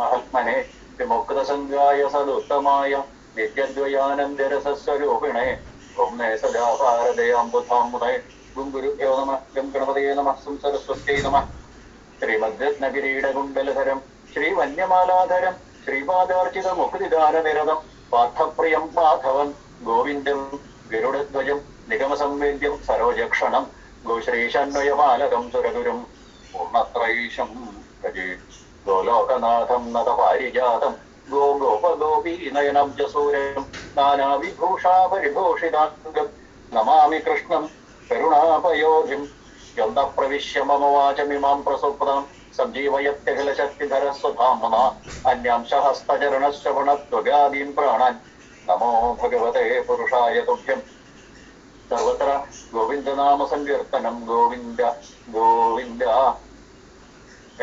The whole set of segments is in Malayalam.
മഹാത്മനെ വിമുക്തസംഗായ സദുത്തമായ നിത്യദ്വയാനന്ദരസസ്വരൂപിണേ ഓം നേ സദാ ഭാരതയാംബുധാമുദേ ഗുരുഭ്യോ നമ ഗം ഗണപതയേ നമ സരസ്വത്യൈ നമ. ശ്രീമദ്രത്നകിരീടകുണ്ടലധരം ശ്രീവന്യമാലാധരം ശ്രീപാദാർച്ചിത മുക്തിദാനനിരതം പാർത്ഥപ്രിയം മാധവം ഗോവിന്ദം ഗരുഡധ്വജം നിഗമസംവേദ്യം സരോജക്ഷണം ഗോശ്രീശന്വയമാലകം സുരഗുരും പൂർണ്ണത്രൈശം ഭജേ ഗോലോകനാഥം നതപാരിജാതം ഗോ ഗോപഗോപീ നയനബ്ജസൂരം നാനാവിഭൂഷാപരിഭൂഷിതാംഗം നമാമി കൃഷ്ണം കരുണാപയോധിം യന്തഃപ്രവിശ്യ മമ വാചമിമാം പ്രസുപ്താം സഞ്ജീവയത്യഖിലശക്തിധരസ്വധാമന അന്യാംശ ഹസ്തചരണശ്രവണത്വഗാദീൻ പ്രാണാൻ നമോ ഭഗവതേ പുരുഷായ തുഭ്യം. സർവത്ര ഗോവിന്ദനാമ സങ്കീർത്തനം ഗോവിന്ദ ഗോവിന്ദ.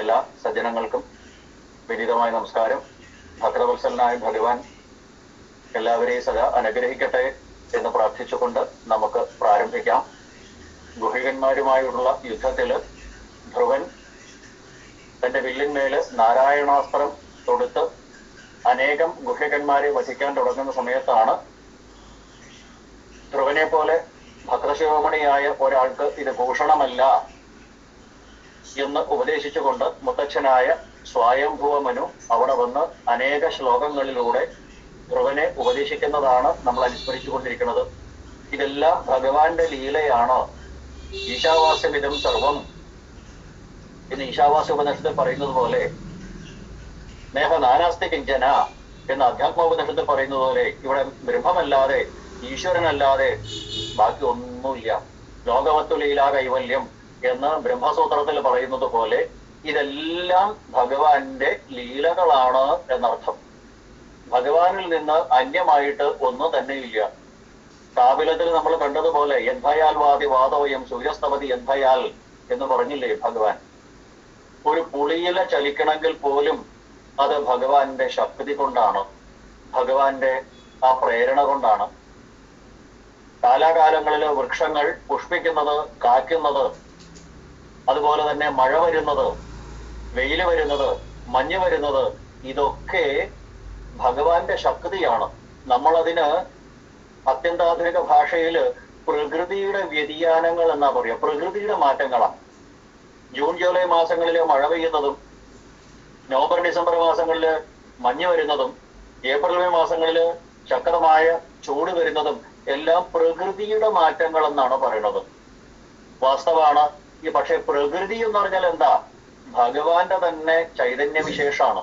എല്ലാ സജ്ജനങ്ങൾക്കും വിനീതമായ നമസ്കാരം. ഭദ്രവത്സലനായ ഭഗവാൻ എല്ലാവരെയും സദാ അനുഗ്രഹിക്കട്ടെ എന്ന് പ്രാർത്ഥിച്ചുകൊണ്ട് നമുക്ക് പ്രാരംഭിക്കാം. ഗുഹികന്മാരുമായുള്ള യുദ്ധത്തില് ധ്രുവൻ തന്റെ വില്ലിന്മേല് നാരായണാസ്ത്രം തൊടുത്ത് അനേകം ഗുഹികന്മാരെ വധിക്കാൻ തുടങ്ങുന്ന സമയത്താണ് ധ്രുവനെ പോലെ ഭദ്രശിരോമണിയായ ഒരാൾക്ക് ഇത് ഭൂഷണമല്ല എന്ന് ഉപദേശിച്ചുകൊണ്ട് മുത്തച്ഛനായ സ്വയംഭുവമനു അവിടെ വന്ന് അനേക ശ്ലോകങ്ങളിലൂടെ ധ്രുവനെ ഉപദേശിക്കുന്നതാണ് നമ്മൾ അനുസ്മരിച്ചു കൊണ്ടിരിക്കുന്നത്. ഇതെല്ലാം ഭഗവാന്റെ ലീലയാണ്. ഈശാവാസ്യമിതം സർവം എന്ന് ഈശാവാസ്യ ഉപനിഷത്തിൽ പറയുന്നത് പോലെ, നേഹ നാനാസ്തി കിഞ്ചന എന്ന് അധ്യാത്മോപനിഷത്തിൽ പറയുന്നത് പോലെ, ഇവിടെ ബ്രഹ്മമല്ലാതെ ഈശ്വരനല്ലാതെ ബാക്കി ഒന്നുമില്ല. ലോകവത്തു ലീലാ കൈവല്യം എന്ന് ബ്രഹ്മസൂത്രത്തിൽ പറയുന്നത് പോലെ ഇതെല്ലാം ഭഗവാന്റെ ലീലകളാണ് എന്നർത്ഥം. ഭഗവാനിൽ നിന്ന് അന്യമായിട്ട് ഒന്നും തന്നെയില്ല. കാപിലത്തിൽ നമ്മൾ കണ്ടതുപോലെ യദ്ഭയാൽ വാദി വാദോയം സൂര്യസ്തപതി യദ്ഭയാൽ എന്ന് പറഞ്ഞില്ലേ ഭഗവാൻ. ഒരു പുളിയില ചലിക്കണമെങ്കിൽ പോലും അത് ഭഗവാന്റെ ശക്തി കൊണ്ടാണ്, ഭഗവാന്റെ ആ പ്രേരണ കൊണ്ടാണ്. കാലാകാലങ്ങളില് വൃക്ഷങ്ങൾ പുഷ്പിക്കുന്നത്, കായ്ക്കുന്നത്, അതുപോലെ തന്നെ മഴ വരുന്നത്, വെയില് വരുന്നത്, മഞ്ഞ് വരുന്നത്, ഇതൊക്കെ ഭഗവാന്റെ ശക്തിയാണ്. നമ്മളതിന് അത്യന്താധുനിക ഭാഷയില് പ്രകൃതിയുടെ വ്യതിയാനങ്ങൾ എന്നാ പറയുക. പ്രകൃതിയുടെ മാറ്റങ്ങളാണ്. ജൂൺ ജൂലൈ മാസങ്ങളില് മഴ പെയ്യുന്നതും, നവംബർ ഡിസംബർ മാസങ്ങളില് മഞ്ഞ് വരുന്നതും, ഏപ്രിൽ മെയ് മാസങ്ങളില് ശക്തമായ ചൂട് വരുന്നതും എല്ലാം പ്രകൃതിയുടെ മാറ്റങ്ങൾ എന്നാണ് പറയുന്നത്. വാസ്തവാണ്. പക്ഷെ പ്രകൃതി എന്ന് പറഞ്ഞാൽ എന്താ? ഭഗവാന്റെ തന്നെ ചൈതന്യ വിശേഷമാണ്.